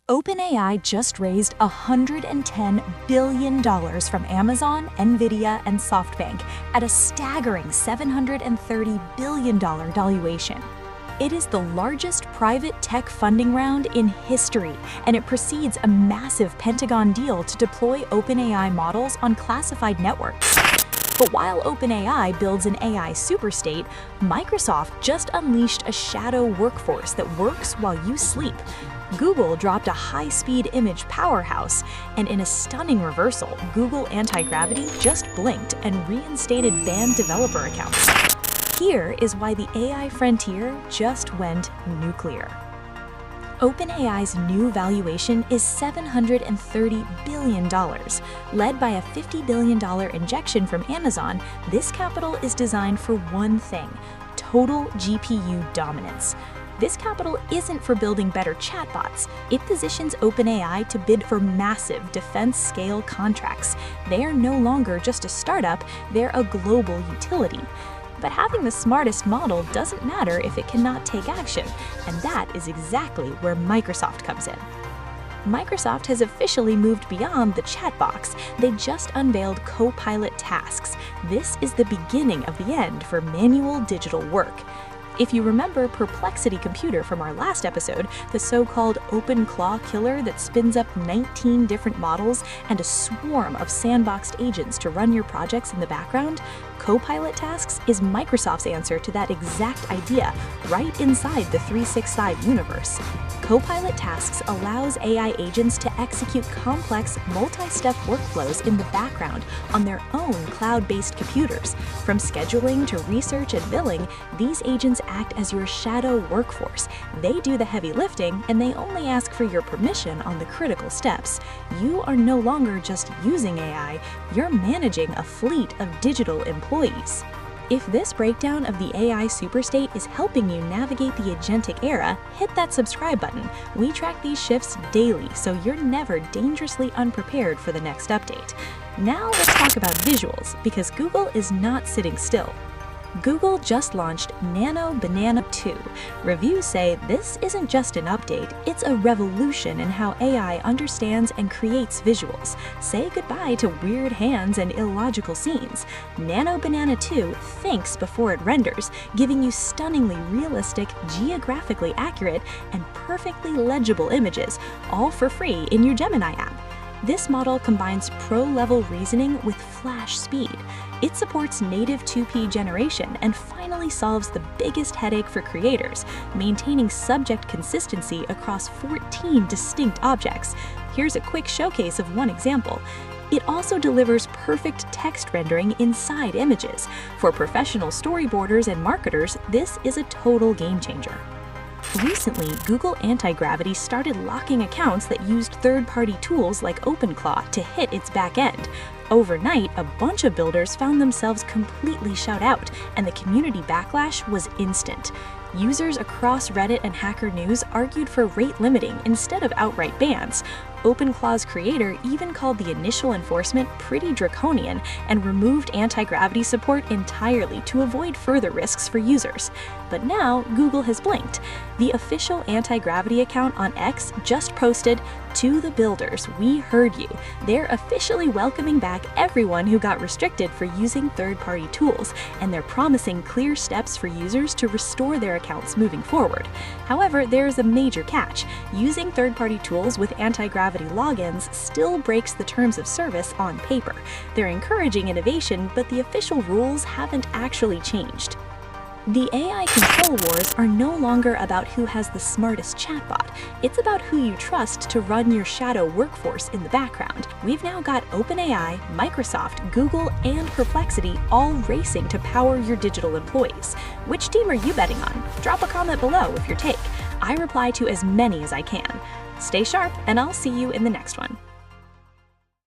OpenAI just raised $110 billion from Amazon, Nvidia, and SoftBank at a staggering $730 billion valuation. It is the largest private tech funding round in history, and it precedes a massive Pentagon deal to deploy OpenAI models on classified networks. But while OpenAI builds an AI superstate, Microsoft just unleashed a shadow workforce that works while you sleep. Google dropped a high-speed image powerhouse, and in a stunning reversal, Google Antigravity just blinked and reinstated banned developer accounts. Here is why the AI frontier just went nuclear. OpenAI's new valuation is $730 billion. Led by a $50 billion injection from Amazon, this capital is designed for one thing: total GPU dominance. This capital isn't for building better chatbots. It positions OpenAI to bid for massive defense-scale contracts. They are no longer just a startup, they're a global utility. But having the smartest model doesn't matter if it cannot take action, and that is exactly where Microsoft comes in. Microsoft has officially moved beyond the chat box. They just unveiled Copilot tasks. This is the beginning of the end for manual digital work. If you remember Perplexity Computer from our last episode, the so-called OpenClaw killer that spins up 19 different models and a swarm of sandboxed agents to run your projects in the background, Copilot tasks is Microsoft's answer to that exact idea, right inside the 365 universe. Copilot tasks allows AI agents to execute complex, multi-step workflows in the background on their own cloud-based computers. From scheduling to research and billing, these agents act as your shadow workforce. They do the heavy lifting, and they only ask for your permission on the critical steps. You are no longer just using AI, you're managing a fleet of digital employees. If this breakdown of the AI superstate is helping you navigate the agentic era, hit that subscribe button. We track these shifts daily, so you're never dangerously unprepared for the next update. Now let's talk about visuals, because Google is not sitting still. Google just launched Nano 2. Reviews say this isn't just an update, it's a revolution in how AI understands and creates visuals. Say goodbye to weird hands and illogical scenes. Nano 2 thinks before it renders, giving you stunningly realistic, geographically accurate, and perfectly legible images, all for free in your Gemini app. This model combines pro-level reasoning with flash speed. It supports native 2P generation and finally solves the biggest headache for creators, maintaining subject consistency across 14 distinct objects. Here's a quick showcase of one example. It also delivers perfect text rendering inside images. For professional storyboarders and marketers, this is a total game changer. Recently, Google Antigravity started locking accounts that used third-party tools like OpenClaw to hit its back end. Overnight, a bunch of builders found themselves completely shut out, and the community backlash was instant. Users across Reddit and Hacker News argued for rate limiting instead of outright bans. OpenClaw's creator even called the initial enforcement pretty draconian and removed anti-gravity support entirely to avoid further risks for users. But now, Google has blinked. The official anti-gravity account on X just posted, "To the builders, we heard you." They're officially welcoming back everyone who got restricted for using third-party tools, and they're promising clear steps for users to restore their accounts moving forward. However, there's a major catch. Using third-party tools with anti-gravity logins still breaks the terms of service on paper. They're encouraging innovation, but the official rules haven't actually changed. The AI control wars are no longer about who has the smartest chatbot. It's about who you trust to run your shadow workforce in the background. We've now got OpenAI, Microsoft, Google, and Perplexity all racing to power your digital employees. Which team are you betting on? Drop a comment below with your take. I reply to as many as I can. Stay sharp, and I'll see you in the next one.